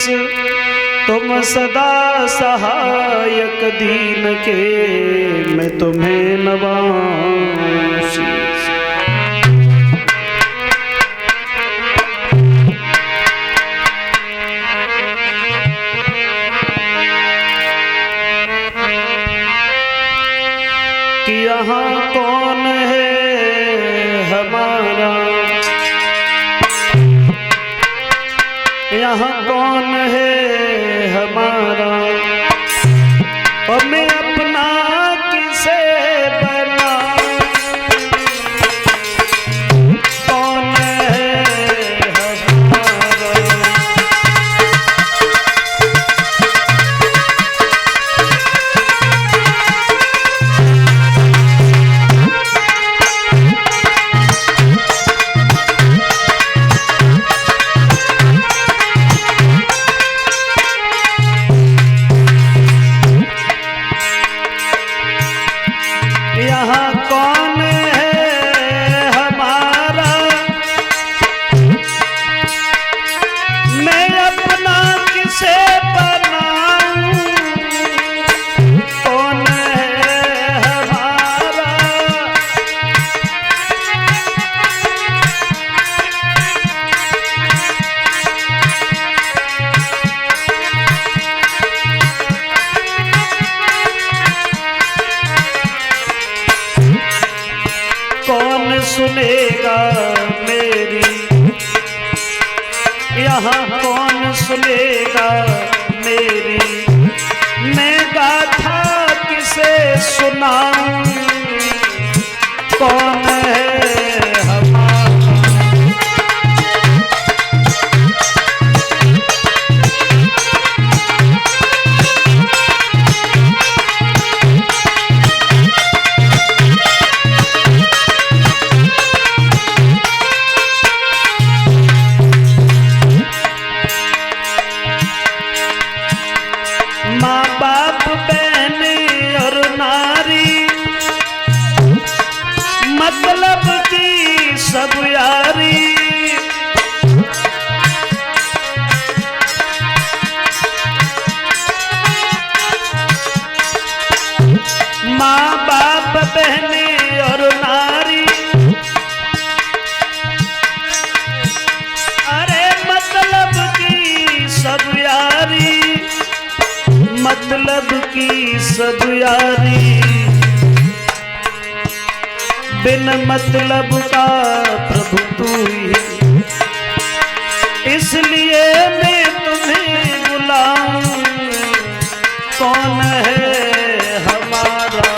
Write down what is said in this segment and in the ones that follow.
तुम सदा सहायक दीन के, मैं तुम्हें नवाऊं। कि यहाँ कौन है हमारा, यहाँ कौन है हमारा, और मैं अपना किसे बनाऊं। कौन है हमारा, यहाँ कौन है हमारा, मैं अपना किसे बनाऊं। कौन है हमारा, कौन सुनेगा मेरी, यहाँ कौन सुनेगा मेरी, मैं गाथा किसे सुनाऊं। कौन है हमारा, माँ बाप बहन और नारी, मतलब की सब यारी। माँ बाप बहन और नारी, अरे मतलब की सब यारी, मतलब की सब यारी। बिन मतलब का प्रभु तू ही, इसलिए मैं तुम्हें बुलाऊं। कौन है हमारा,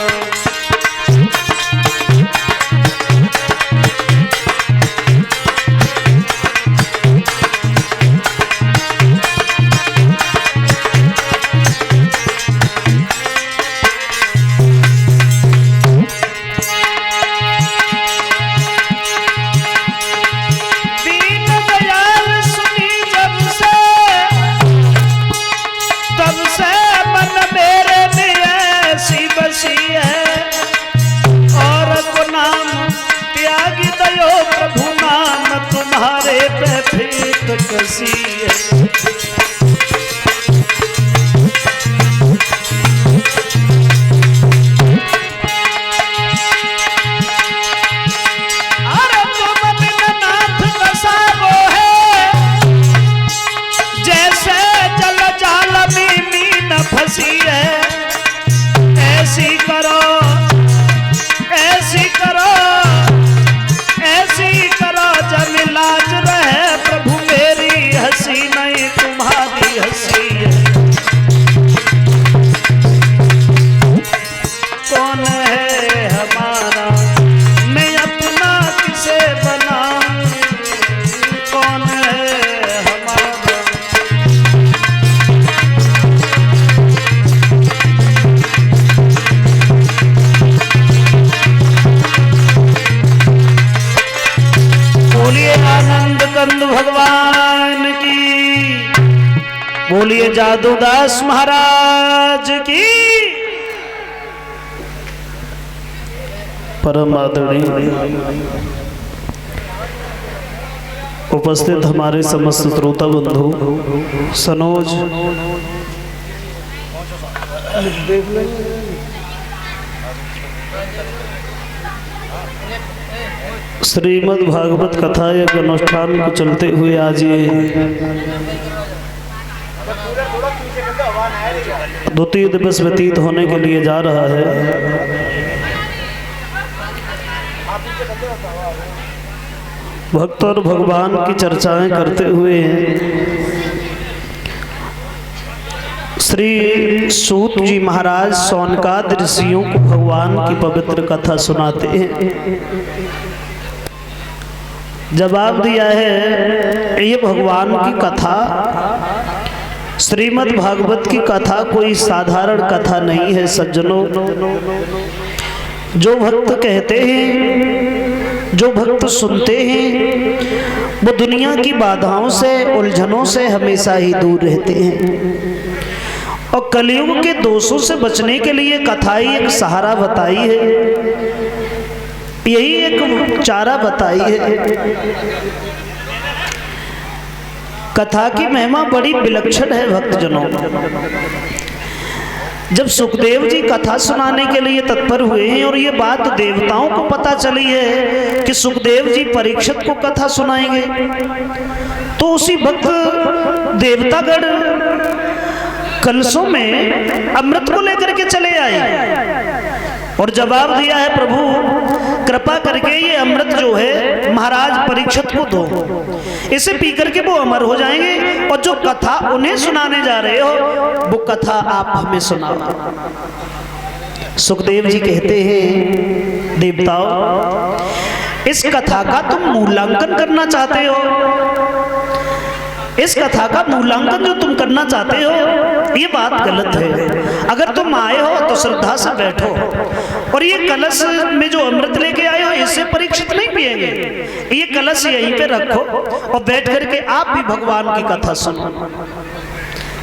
प्रभु नाम तुम्हारे पे फेंक कसी है। अरे तुम बिन नाथ कसा वो है, जैसे जल जाल में मीन फंसी है। ऐसी करो, ऐसी करो, ऐसी करो जब लाज रहे। प्रभु मेरी हंसी नहीं तुम्हारी हंसी है। कौन है हमारा, मैं अपना किसे बनाऊं। कौन है हमारा, बोलिए आनंद कंद भगवान की, बोलिए जादूदास महाराज की। परम आदरणीय उपस्थित हमारे समस्त श्रोता बंधु, सनोज श्रीमद् भागवत कथा एक अनुष्ठान को चलते हुए आज ये द्वितीय दिवस व्यतीत होने के लिए जा रहा है। भक्त और भगवान की चर्चाएं करते हुए श्री सूत जी महाराज सौनकाद ऋषियों को भगवान की पवित्र कथा सुनाते हैं। जवाब दिया है, ये भगवान की कथा, श्रीमद् भागवत की कथा कोई साधारण कथा नहीं है सज्जनों। जो भक्त कहते हैं, जो भक्त सुनते हैं, वो दुनिया की बाधाओं से, उलझनों से हमेशा ही दूर रहते हैं। और कलयुग के दोषों से बचने के लिए कथा ही एक सहारा बताई है, यही एक चारा बताई है। कथा की महिमा बड़ी विलक्षण है भक्तजनों। जब सुखदेव जी कथा सुनाने के लिए तत्पर हुए हैं और ये बात देवताओं को पता चली है कि सुखदेव जी परीक्षित को कथा सुनाएंगे, तो उसी वक्त देवतागण कलशों में अमृत को लेकर के चले आए और जवाब दिया है, प्रभु कृपा करके ये अमृत जो है महाराज परीक्षित को दो, इसे पी करके वो अमर हो जाएंगे और जो कथा उन्हें सुनाने जा रहे हो वो कथा आप हमें सुनाओ। सुखदेव जी कहते हैं, देवताओं इस कथा का तुम मूल्यांकन करना चाहते हो, इस कथा का मूल्यांकन जो तुम करना चाहते हो ये बात गलत है। अगर तुम आए हो तो श्रद्धा से बैठो और ये कलश में जो अमृत लेके आए हो इससे परीक्षित नहीं पिएंगे, ये कलश यहीं पे रखो और बैठ करके आप भी भगवान की कथा सुनो।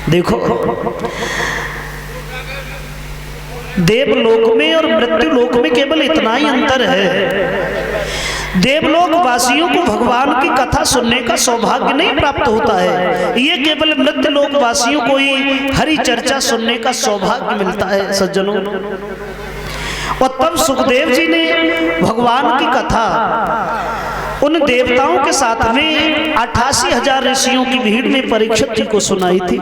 देखो देवलोक में और मृत्यु लोक में केवल इतना ही अंतर है। देवलोक वासियों को भगवान की कथा सुनने का सौभाग्य नहीं प्राप्त होता है, ये केवल मृत्यु लोक वासियों को ही हरि चर्चा सुनने का सौभाग्य मिलता है सज्जनों। और तब सुखदेव जी ने भगवान की कथा उन देवताओं के साथ में 88,000 ऋषियों की भीड़ में परीक्षित जी को सुनाई थी।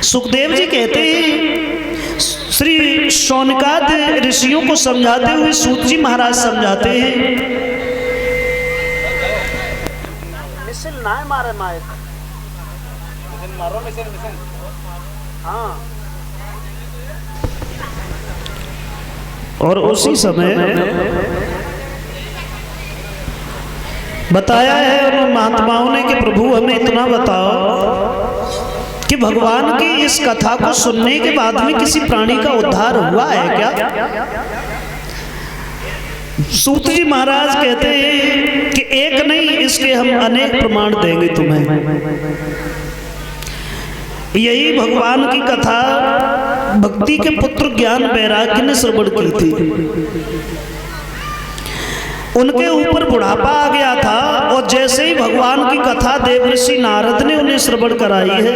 सुखदेव जी कहते हैं, श्री शौनकाद ऋषियों को समझाते हुए सूत जी महाराज समझाते हैं, मिसिल ना मारे माइक, मारो मिसिल, हाँ। और उसी समय बताया है उन महात्माओं ने कि प्रभु हमें इतना बताओ कि भगवान की इस कथा को सुनने के बाद में किसी प्राणी का उद्धार हुआ है क्या? सूत जी महाराज कहते हैं कि एक नहीं, इसके हम अनेक प्रमाण देंगे तुम्हें। यही भगवान की कथा भक्ति के पुत्र ज्ञान वैराग्य ने श्रवण की थी। उनके ऊपर बुढ़ापा आ गया था और जैसे ही भगवान की कथा देवर्षि नारद ने उन्हें श्रवण कराई है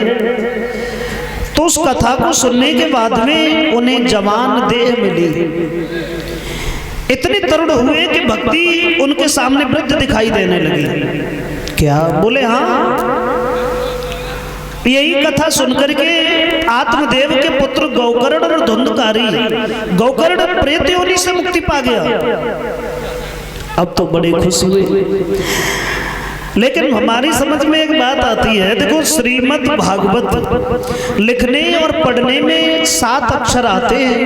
तो उस कथा को सुनने के बाद में उन्हें जवान देह मिली। इतने तरुण हुए कि भक्ति उनके सामने वृद्ध दिखाई देने लगी। क्या बोले? हाँ। यही कथा सुनकर के आत्मदेव के पुत्र गौकर्ण और धुंधकारी, गौकर्ण प्रेत योनि से मुक्ति पा गया। अब तो बड़े खुश हुए। लेकिन हमारी समझ में एक बात आती है, देखो श्रीमद् भागवत लिखने और पढ़ने में 7 अक्षर आते हैं।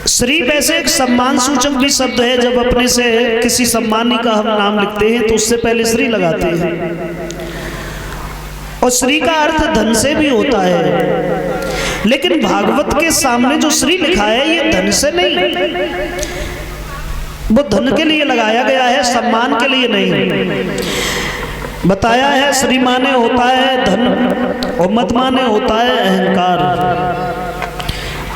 श्री वैसे एक सम्मान सूचक भी शब्द है। जब अपने से किसी सम्मानी का हम नाम लिखते हैं तो उससे पहले श्री लगाते हैं और श्री का अर्थ धन से भी होता है। लेकिन भागवत के सामने जो श्री लिखा है ये धन से नहीं, वो धन के लिए लगाया गया है, सम्मान के लिए नहीं। बताया है श्री माने होता है धन और मत माने होता है अहंकार।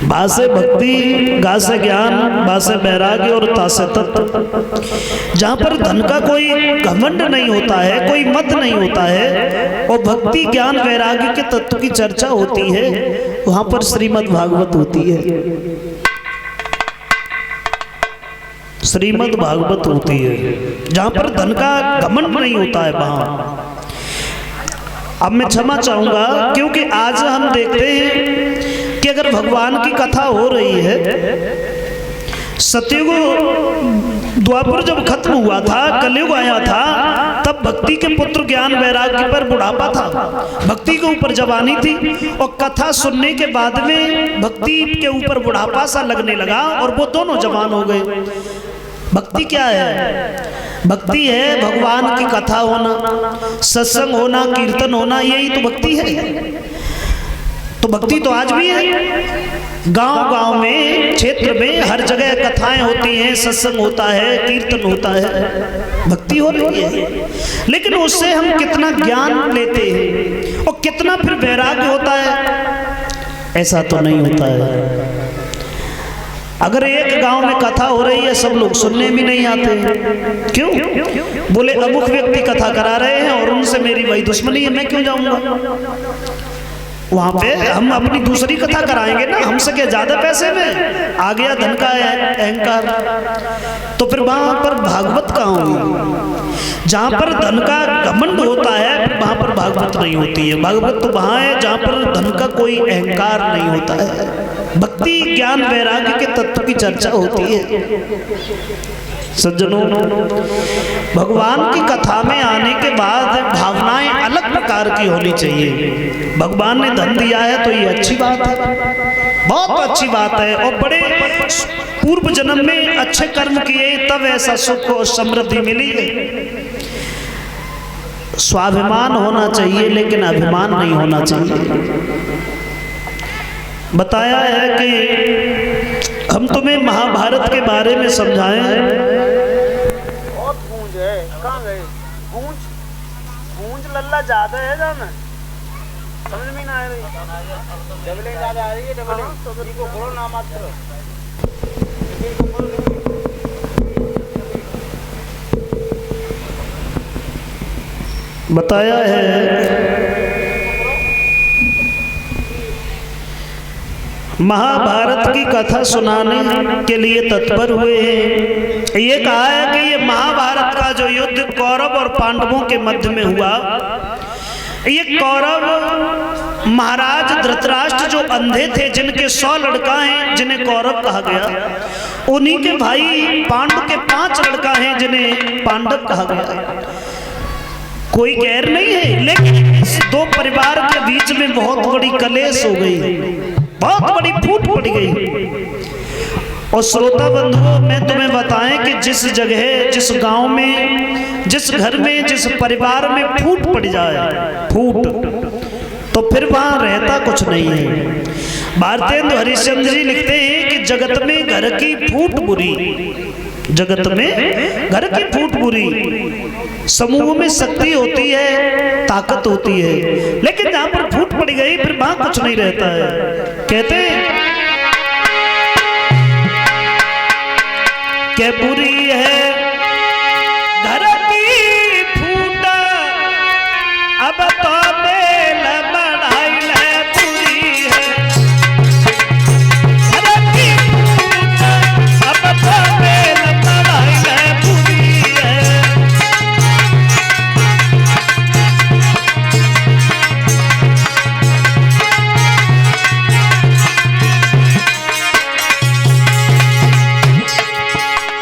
भा से भक्ति, गा से ज्ञान, बा से वैराग्य और ता से तत्व। जहाँ पर धन का कोई घमंड नहीं होता है, कोई मत नहीं होता है और भक्ति ज्ञान वैराग्य के तत्व की चर्चा होती है, वहाँ पर श्रीमद् भागवत होती है। श्रीमद् भागवत होती है जहाँ पर धन का घमंड नहीं होता है वहाँ। अब मैं क्षमा चाहूंगा क्योंकि आज हम देखते हैं कि अगर भगवान की कथा हो रही है, सतयुग द्वापर जब खत्म हुआ था, कलयुग आया था, तब भक्ति के पुत्र ज्ञान वैराग्य पर बुढ़ापा था, भक्ति के ऊपर जवानी थी और कथा सुनने के बाद में भक्ति के ऊपर बुढ़ापा सा लगने लगा और वो दोनों जवान हो गए। भक्ति क्या है? भक्ति है भगवान की कथा होना, सत्संग होना, कीर्तन होना, यही तो भक्ति है। तो भक्ति तो आज भी है, गांव-गांव में, क्षेत्र में हर जगह कथाएं होती हैं, सत्संग होता है, कीर्तन होता है, भक्ति हो रही है। लेकिन उससे हम कितना ज्ञान लेते हैं और कितना फिर वैराग्य होता है, ऐसा तो नहीं होता है। अगर एक गांव में कथा हो रही है, सब लोग सुनने भी नहीं आते। क्यों? बोले अमुक व्यक्ति कथा करा रहे हैं और उनसे मेरी वही दुश्मनी है, मैं क्यों जाऊंगा वहां पे? हम अपनी दूसरी कथा कराएंगे ना, हमसे क्या ज्यादा पैसे में आ गया धन का अहंकार। तो फिर वहां पर भागवत कहाँ होगी? जहां पर धन का घमंड होता है वहां पर भागवत नहीं होती है। भागवत तो वहां है जहां पर धन का कोई अहंकार नहीं होता है, भक्ति ज्ञान वैराग्य के तत्व की चर्चा होती है। सज्जनों, भगवान की कथा में आने के बाद भावनाएं अलग प्रकार की होनी चाहिए। भगवान ने धन दिया है तो ये अच्छी बात है, बहुत अच्छी बात है, और बड़े पूर्व जन्म में अच्छे कर्म किए तब ऐसा सुख और समृद्धि मिली है। स्वाभिमान होना चाहिए लेकिन अभिमान नहीं होना चाहिए। बताया है कि हम तुम्हें महाभारत के बारे में समझाएं। बहुत गूंज है, कहाँ गए? गूंज लल्ला ज्यादा है जाना, समझ में ना आ रही। डबलिंग ज्यादा आ रही है, डबलिंग तो को बोलो ना मात्र। बताया है महाभारत की कथा सुनाने के लिए तत्पर हुए हैं। ये कहा है कि ये महाभारत का जो युद्ध कौरव और पांडवों के मध्य में हुआ, ये कौरव महाराज धृतराष्ट्र जो अंधे थे, जिनके 100 लड़का हैं जिन्हें कौरव कहा गया, उन्हीं के भाई पांडव के 5 लड़का हैं जिन्हें पांडव कहा गया। कोई गैर नहीं है, लेकिन इस दो परिवार के बीच में बहुत बड़ी कलेश हो गई, बहुत बड़ी फूट पड़ गई। और श्रोता बंधुओं, मैं तुम्हें बताएं कि जिस जगह, जिस गांव में, जिस घर में, जिस परिवार में फूट पड़ जाए, फूट, तो फिर वहां रहता कुछ नहीं है। भारतेंदु हरिश्चंद्र जी लिखते हैं कि जगत में घर की फूट बुरी, जगत में घर की फूट बुरी। समूह में शक्ति होती है, ताकत होती है, लेकिन जहां पर फूट पड़ गई फिर वहां कुछ नहीं रहता है। कहते क्या बुरी है घर की फूट, अब तो बेल बढ़ाई ले, बुरी है घर की फूट, अब तो बेल बढ़ाई ले, बुरी है।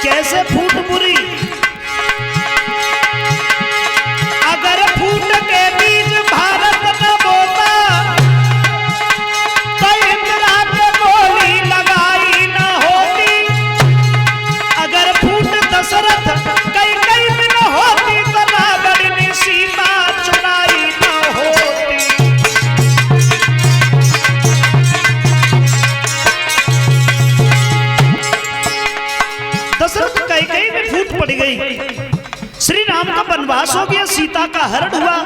कैसे फूट बुरी? अगर फूट के बीच भारत न बोता तो इंदिरा पे गोली लगाई न होती। अगर फूट दशरथ कई कई दिन होती तो रावण ने सीता चुराई न होती। दशरथ कैकेयी में फूट पड़ गई, श्री राम का वनवास हो गया, सीता का हरण हुआ,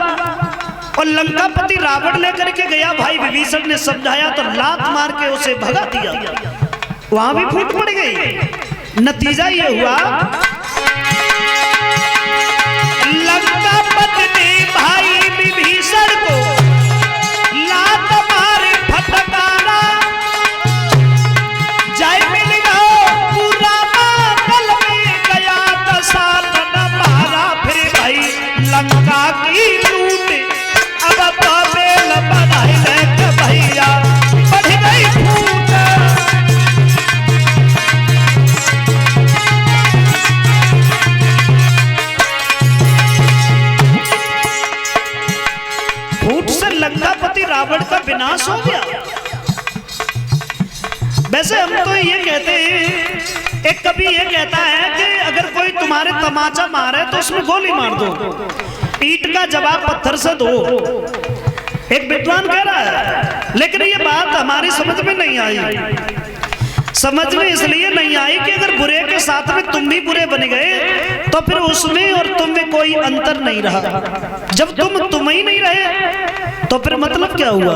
और लंकापति रावण लेकर के गया, भाई विभीषण ने समझाया तो लात मार के उसे भगा दिया, वहां भी फूट पड़ गई। नतीजा ये हुआ लंकापति ने भाई विभीषण को लात मारे फटकारा, जय मिल गया पूरा बादल में गया दसात न मारा। फिर भाई लंका की लूट अब तो बेल बनाई ले भैया बढ़ गई फूट। फूट से लंकापति रावण का विनाश हो गया। वैसे हम तो ये कहते हैं, एक कवि ये कहता है कि अगर कोई तुम्हारे तमाचा मारे तो उसमें गोली मार दो, ईंट का जवाब पत्थर से दो, एक विद्वान कह रहा है। लेकिन ये बात हमारी समझ में नहीं आई। समझ में इसलिए नहीं आई कि अगर बुरे के साथ में तुम भी बुरे बन गए तो फिर उसमें और तुम में कोई अंतर नहीं रहा। जब तुम ही नहीं रहे तो फिर मतलब क्या हुआ?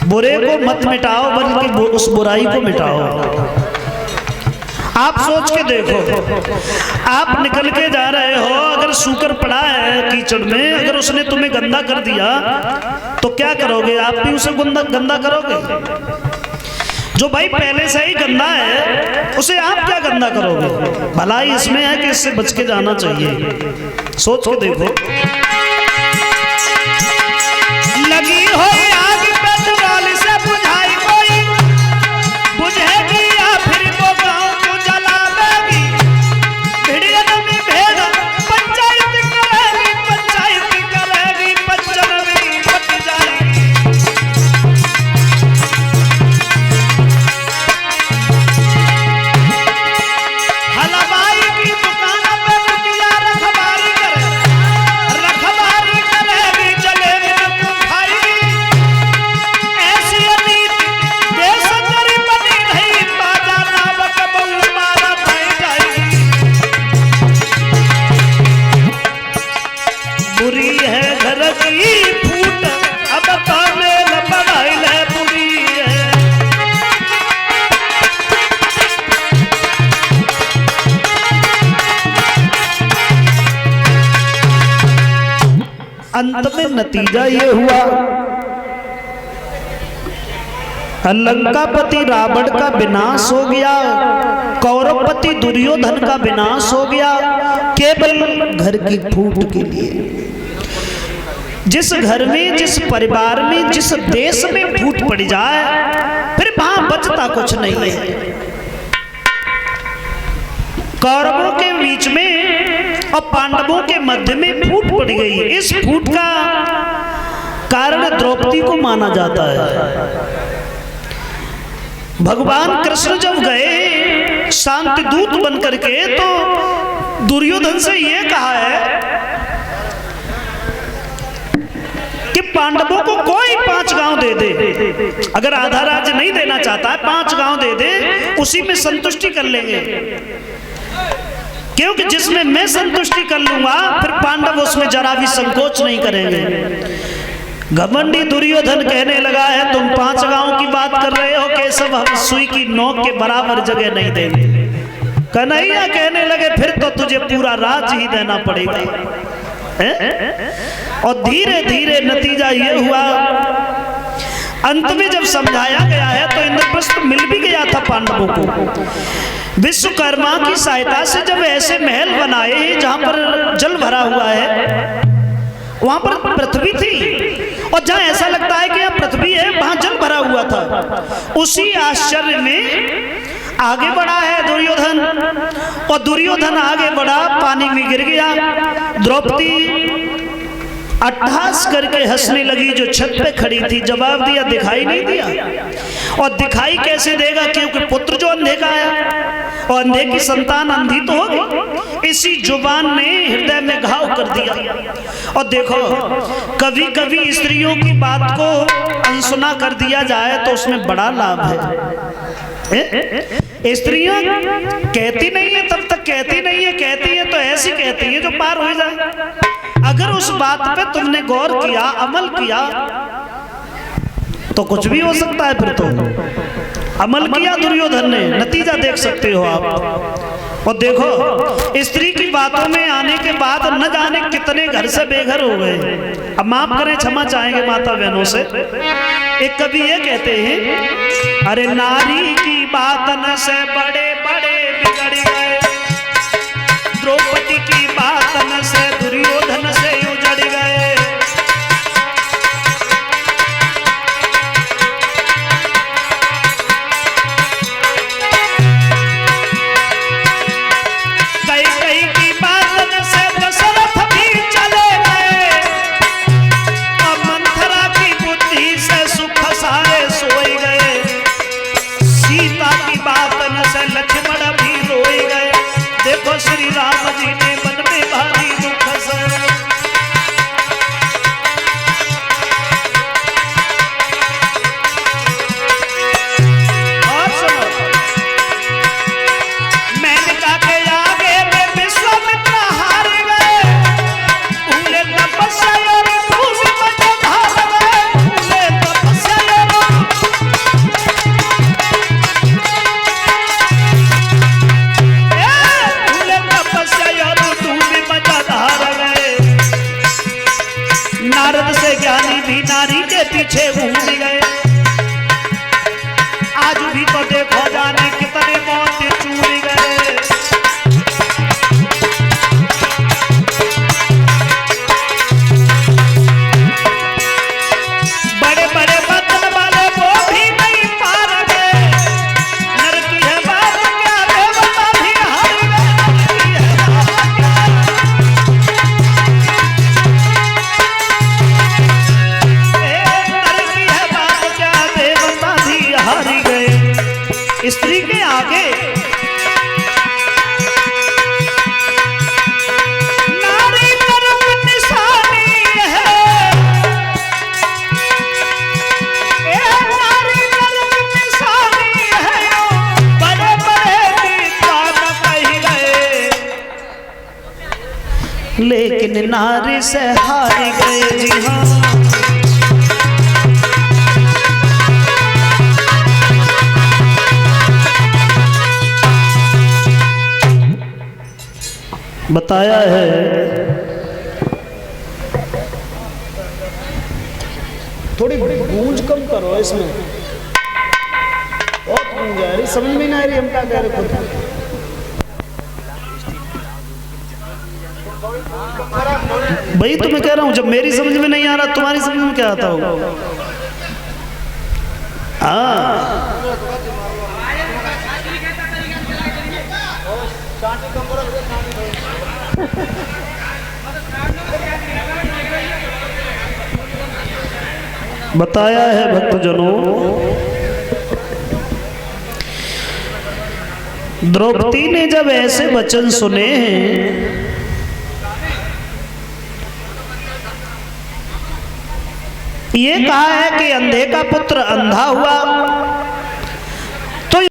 बुरे को मत मिटाओ बल्कि उस बुराई को मिटाओ। आप सोच के देखो, आप निकल के जा रहे हो, अगर सूकर पड़ा है कीचड़ में, अगर उसने तुम्हें गंदा कर दिया तो क्या करोगे? आप भी उसे गंदा करोगे? जो भाई पहले से ही गंदा है उसे आप क्या गंदा करोगे? भलाई इसमें है कि इससे बच के जाना चाहिए। सोच के देखो। लगी हो आग पेट्रोल से बुझाई कोई बुझेगी या फिर वो गांव को जलावेगी। भिड़ियन में भेद पंचायत करेगी, पंचनवी पट जाएगी। हलवाई की दुकान पे बिटिया रखवारी करेगी, जलेबी में खाएगी। ऐसी नीति देश गरीब बनी नहीं, बाजा नावक बहु मारा पाई जाएगी। बुरी है घर की फूट अब काने न बनाई ले, बुरी है। अंत में नतीजा ये हुआ, लंकापति रावण का विनाश हो गया, कौरवपति दुर्योधन का विनाश हो गया, केवल घर की फूट के लिए। जिस घर में, जिस परिवार में, जिस देश में फूट पड़ जाए फिर वहां बचता कुछ नहीं है। कौरवों के बीच में और पांडवों के मध्य में फूट पड़ गई। इस फूट का कारण द्रौपदी को माना जाता है। भगवान कृष्ण जब गए शांति दूत बन करके तो दुर्योधन से यह कहा है कि पांडवों को कोई 5 गांव दे दे, अगर आधा राज्य नहीं देना चाहता है 5 गांव दे दे, उसी में संतुष्टि कर लेंगे। क्योंकि जिसमें मैं संतुष्टि कर लूंगा फिर पांडव उसमें जरा भी संकोच नहीं करेंगे। घमंडी दुर्योधन कहने लगा है तुम 5 गांव की बात कर रहे हो, केशव हम सुई की नोक के बराबर जगह नहीं देंगे। कन्हैया कहने लगे फिर तो तुझे पूरा राज्य ही देना पड़ेगा। और धीरे धीरे नतीजा ये हुआ, अंत में जब समझाया गया है तो इंद्रप्रस्थ मिल भी गया था पांडवों को। विश्वकर्मा की सहायता से जब ऐसे महल बनाए जहां पर जल भरा हुआ है, वहां पर पृथ्वी थी और जहां ऐसा लगता है कि यहां पृथ्वी है वहां जल भरा हुआ था। उसी आश्चर्य में आगे बढ़ा है दुर्योधन, और दुर्योधन आगे बढ़ा, पानी में गिर गया। द्रौपदी अट्ठास करके हंसने लगी, जो छत पे खड़ी थी। जवाब दिया दिखाई नहीं दिया, और दिखाई कैसे देगा क्योंकि पुत्र जो अंधे का है और अंधे की संतान अंधी तो होगी। इसी जुबान ने हृदय में घाव कर दिया। और देखो कभी कभी स्त्रियों की बात को अनसुना कर दिया जाए तो उसमें बड़ा लाभ है। स्त्रियां कहती नहीं है तब तक कहती नहीं है, कहती है तो ऐसी कहती है जो पार हो जाए। अगर उस बात पे तुमने गौर किया, अमल किया, तो कुछ भी हो सकता है। फिर तो अमल किया दुर्योधन ने, नतीजा देख सकते हो आप। और देखो स्त्री की बातों में आने के बाद न जाने कितने घर से बेघर हो गए। अब माफ करें, क्षमा चाहेंगे माता बहनों से। एक कवि ये कहते हैं, अरे नारी की बात न से बड़े बड़े बिगड़ गए, द्रौपदी की बात न से दुर्योधन से उजड़ गए। श्री राम जी ने मन में भारी दुख सहे। और सुनो, मेनका के आगे में विश्वामित्र हार गए, उन्हें तपस्या और भूमि में धार गए, उन्हें तपस्या नारद से ज्ञानी भी नारी के पीछे घूम गए। आज भी तो देखो जाने कितने मौत चूर गए। बड़े बड़े बदन वाले वो भी नहीं पार गए। नर की है बात क्या, देवता भी हार गए। स्त्री के आगे नारी तरफ निशानी है, नारी तरफ निशानी है, बड़े बड़े विद्वान कह गए, लेकिन नारी से हार गए। जी हाँ, बताया है। थोड़ी गूंज कम करो इसमें, बहुत गूंज आ रही, समझ में नहीं आ रही हम क्या कह रहे खुद। भाई तो मैं कह रहा हूं, जब मेरी समझ में नहीं आ रहा तुम्हारी समझ में क्या आता होगा। हाँ, बताया है भक्तजनों, द्रौपदी ने जब ऐसे वचन सुने हैं, ये कहा है कि अंधे का पुत्र अंधा हुआ,